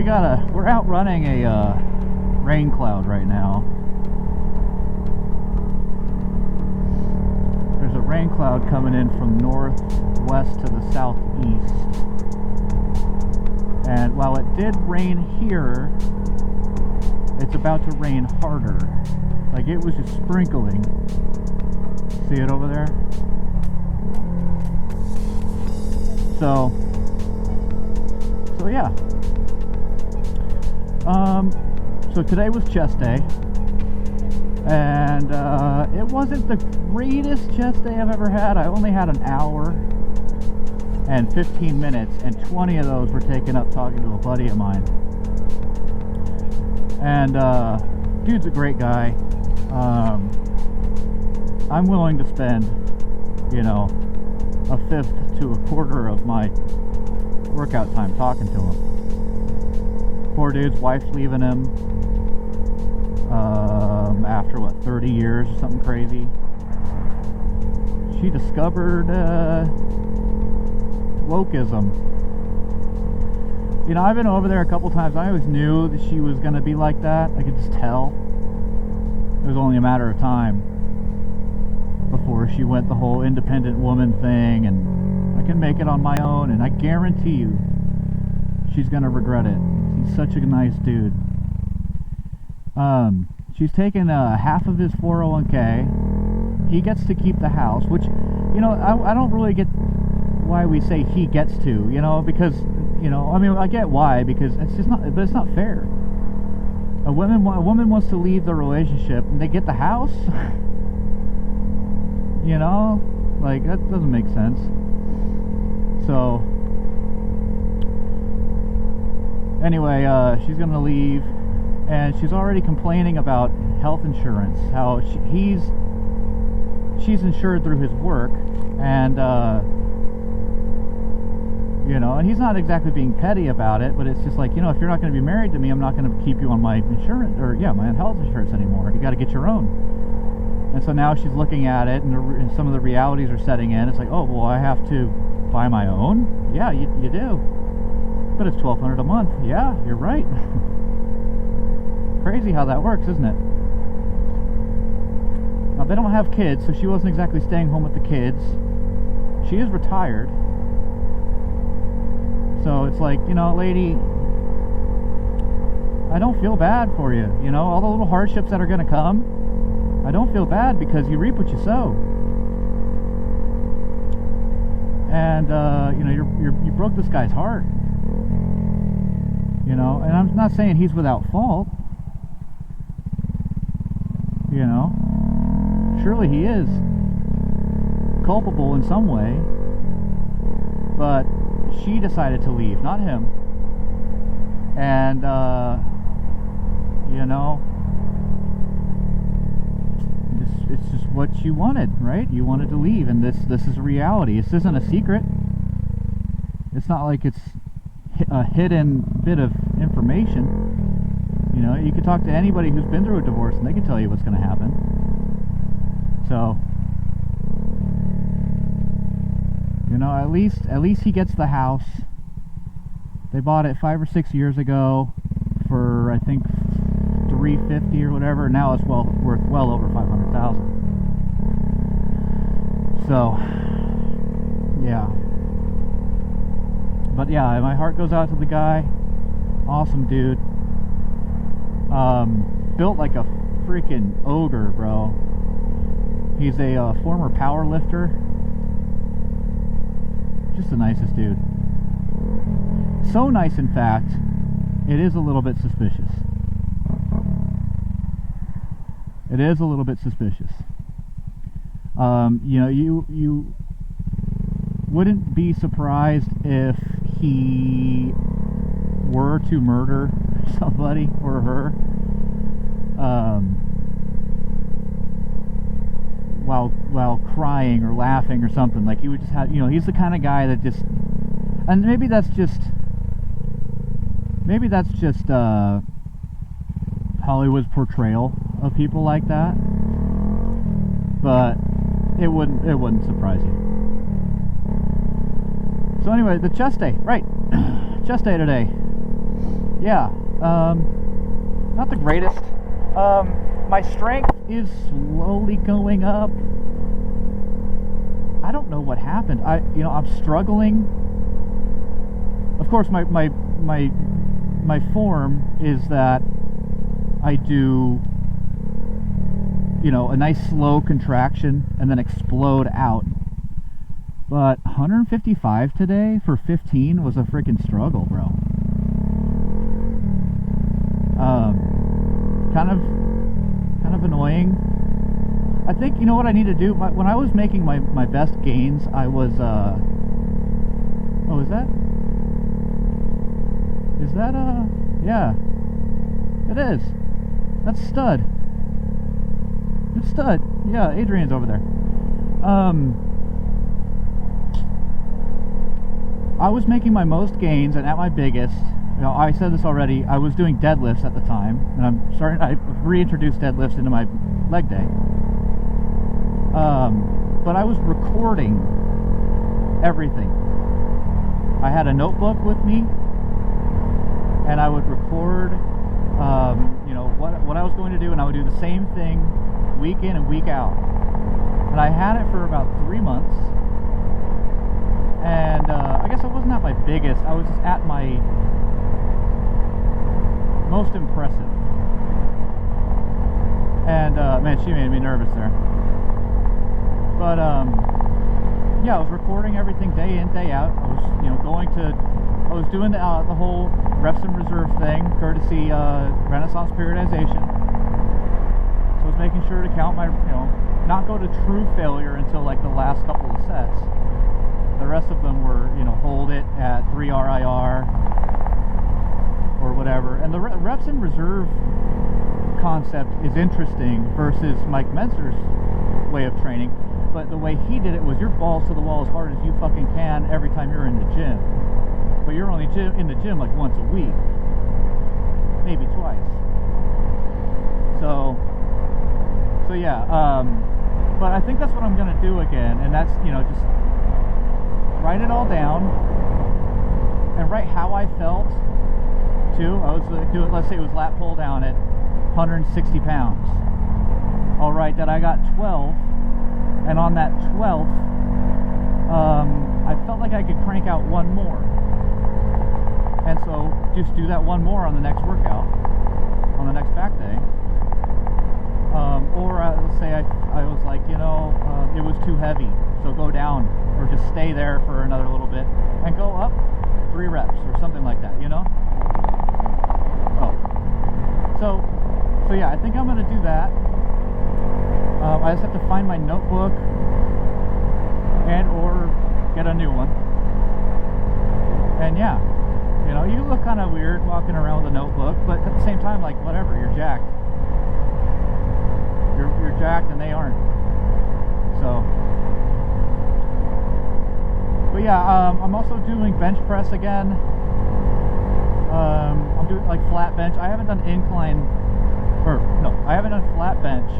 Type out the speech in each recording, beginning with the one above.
we're out running a rain cloud right now. There's a rain cloud coming in from northwest to the southeast. And while it did rain here, it's about to rain harder. Like it was just sprinkling. See it over there? So yeah. So today was chest day, and it wasn't the greatest chest day I've ever had. I only had an hour and 15 minutes, and 20 of those were taken up talking to a buddy of mine. And dude's a great guy. I'm willing to spend, you know, a fifth to a quarter of my workout time talking to him. Poor dude's wife's leaving him after what, 30 years or something crazy. She discovered wokeism. You know, I've been over there a couple times. I always knew that she was going to be like that. I could just tell. It was only a matter of time before she went the whole independent woman thing and I can make it on my own, and I guarantee you she's going to regret it. He's such a nice dude. She's taken half of his 401k. He gets to keep the house, which, you know, I don't really get why we say he gets to, you know, because, you know, I mean, I get why, because it's just not, but it's not fair. A woman wants to leave the relationship and they get the house. You know, like, that doesn't make sense. So anyway, she's gonna leave, and she's already complaining about health insurance, how she's insured through his work, and you know, and he's not exactly being petty about it, but it's just like, you know, if you're not going to be married to me, I'm not going to keep you on my insurance, or yeah, my health insurance anymore. You got to get your own. And so now she's looking at it, and some of the realities are setting in. It's like, oh, well, I have to buy my own? Yeah, you do. But it's $1,200 a month. Yeah, you're right. Crazy how that works, isn't it? Now, they don't have kids, so she wasn't exactly staying home with the kids. She is retired. So it's like, you know, lady, I don't feel bad for you. You know, all the little hardships that are going to come, I don't feel bad because you reap what you sow. And, you know, you broke this guy's heart. You know, and I'm not saying he's without fault. You know, surely he is culpable in some way. But she decided to leave, not him. And, you know, it's just what you wanted, right? You wanted to leave, and this is a reality. This isn't a secret. It's not like it's a hidden bit of information. You know, you could talk to anybody who's been through a divorce, and they can tell you what's going to happen. So, you know, at least he gets the house. They bought it 5 or 6 years ago for, I think, $350 or whatever. Now it's worth well over $500,000. So, yeah. But yeah, my heart goes out to the guy. Awesome dude. Built like a freaking ogre, bro. He's a former power lifter. Just the nicest dude. So nice, in fact, it is a little bit suspicious. It is a little bit suspicious. You know, you wouldn't be surprised if he were to murder somebody or her while crying or laughing or something. Like, he would just have, you know, he's the kind of guy that just, and maybe that's just Hollywood's portrayal of people like that, but it wouldn't surprise you. So anyway, the chest day, right? Chest day today. yeah, not the greatest. My strength is slowly going up. I don't know what happened. I'm struggling. Of course, my form is that I do, a nice slow contraction and then explode out. But 155 today for 15 was a freaking struggle, bro. Kind of annoying. I think, you know what I need to do? When I was making my best gains, I was, oh, is that, yeah, it is. That's Stud. It's Stud. Yeah, Adrian's over there. I was making my most gains and at my biggest. I said this already, I was doing deadlifts at the time, and I've reintroduced deadlifts into my leg day. But I was recording everything. I had a notebook with me, and I would record, what I was going to do, and I would do the same thing week in and week out. And I had it for about 3 months, and I guess I wasn't at my biggest. I was at my most impressive. And man, she made me nervous there. But yeah, I was recording everything day in, day out. I was, I was doing the whole reps and reserve thing, courtesy Renaissance periodization. So I was making sure to count my, not go to true failure until like the last couple of sets. The rest of them were, hold it at 3 RIR or whatever. And the reps and reserve concept is interesting versus Mike Mentzer's way of training. But the way he did it was your balls to the wall as hard as you fucking can every time you're in the gym. But you're only in the gym like once a week, maybe twice. So yeah. But I think that's what I'm gonna do again, and that's just write it all down and write how I felt too. I was doing, let's say it was lat pull down at 160 pounds. I'll write that I got 12. And on that 12th, I felt like I could crank out one more. And so just do that one more on the next workout, on the next back day. Or let's say I was like, it was too heavy, so go down, or just stay there for another little bit and go up 3 reps or something like that, Oh. So yeah, I think I'm going to do that. I just have to find my notebook and or get a new one. And yeah, you look kind of weird walking around with a notebook, but at the same time, like, whatever, you're jacked. You're jacked and they aren't. So, but yeah, I'm also doing bench press again. I'm doing like flat bench. I haven't done incline, I haven't done flat bench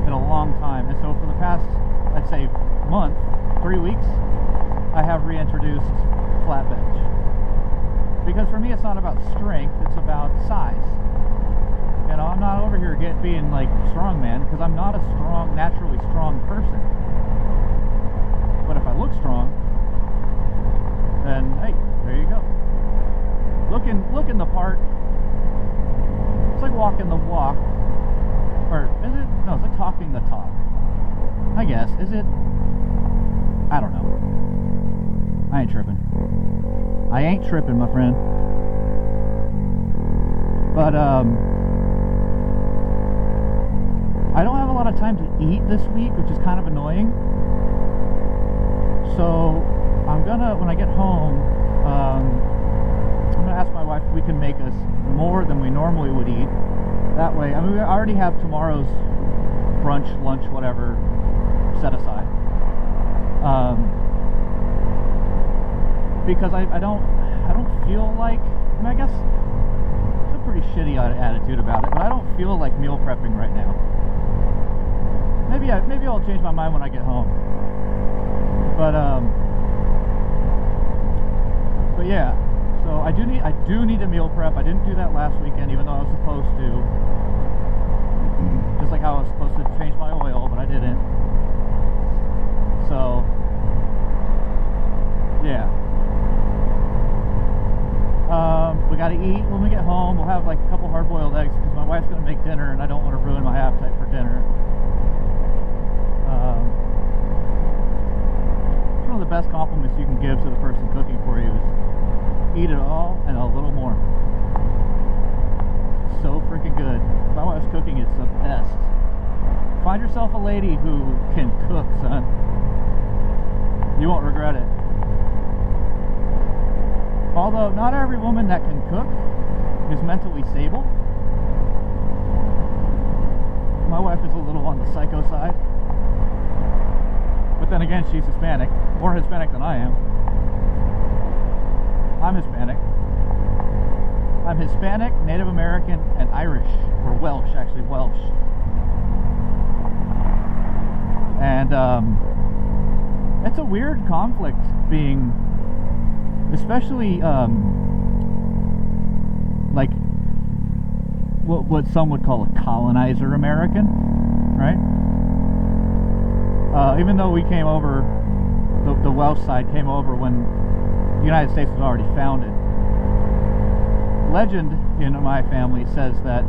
in a long time, and so for the past, I'd say, month, 3 weeks, I have reintroduced flat bench. Because for me, it's not about strength, it's about size. I'm not over here being like strongman, because I'm not a naturally strong person. But if I look strong, then hey, there you go. Looking the part. It's like walking the walk. Or is it? No, it's like talking the talk. I guess. Is it? I don't know. I ain't tripping. I ain't tripping, my friend. But, I don't have a lot of time to eat this week, which is kind of annoying. So, when I get home, I'm gonna ask my wife if we can make us more than we normally would eat. That way, I mean, we already have tomorrow's brunch, lunch, whatever, set aside. Because I don't feel like, I guess it's a pretty shitty attitude about it, but I don't feel like meal prepping right now. Maybe I'll change my mind when I get home. But yeah, so I do need to meal prep. I didn't do that last weekend, even though I was supposed to. Just like how I was supposed to change my oil, but I didn't. So, yeah. We gotta eat when we get home. We'll have like a couple hard-boiled eggs because my wife's gonna make dinner, and I don't want to ruin my appetite for dinner. One of the best compliments you can give to the person cooking for you is eat it all and a little more. So freaking good. My wife's cooking, it's the best. Find yourself a lady who can cook, son. You won't regret it. Although not every woman that can cook is mentally stable. My wife is a little on the psycho side. But then again, she's Hispanic. More Hispanic than I am. I'm Hispanic. I'm Hispanic, Native American, and Irish. Or Welsh, actually, Welsh. And it's a weird conflict being, especially like what some would call a colonizer American, right? Even though we came over, the Welsh side came over when the United States was already founded. Legend in my family says that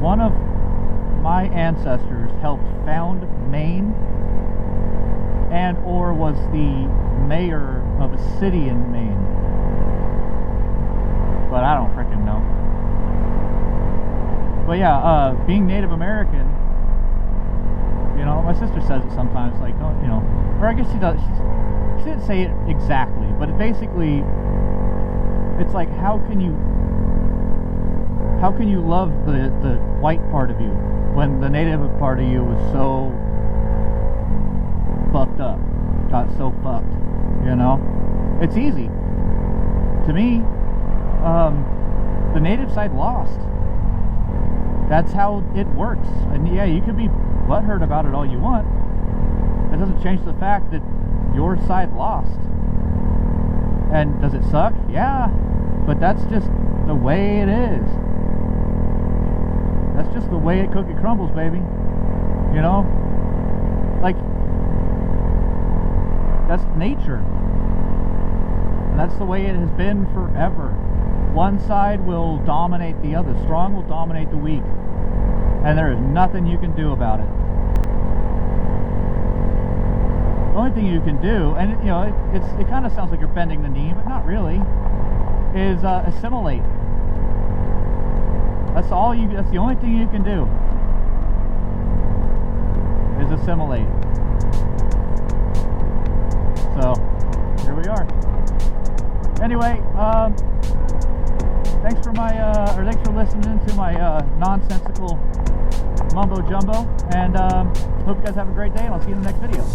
one of my ancestors helped found Maine and or was the mayor of a city in Maine. But I don't freaking know. But yeah, being Native American, you know, my sister says it sometimes, like, don't, you know, or I guess she does, she didn't say it exactly, but it basically, it's like, how can you love the white part of you when the native part of you was so fucked up, got so fucked, you know? It's easy. To me, the native side lost. That's how it works. And yeah, you could be butthurt about it all you want. That doesn't change the fact that your side lost. And does it suck? Yeah, but that's just the way it is. That's just the way it cookie crumbles, baby. You know? Like, that's nature. And that's the way it has been forever. One side will dominate the other. Strong will dominate the weak. And there is nothing you can do about it. The only thing you can do, and you know, it kind of sounds like you're bending the knee, but not really, is assimilate. That's the only thing you can do, is assimilate. So, here we are. Anyway, thanks for listening to my nonsensical mumbo jumbo, and hope you guys have a great day, and I'll see you in the next video.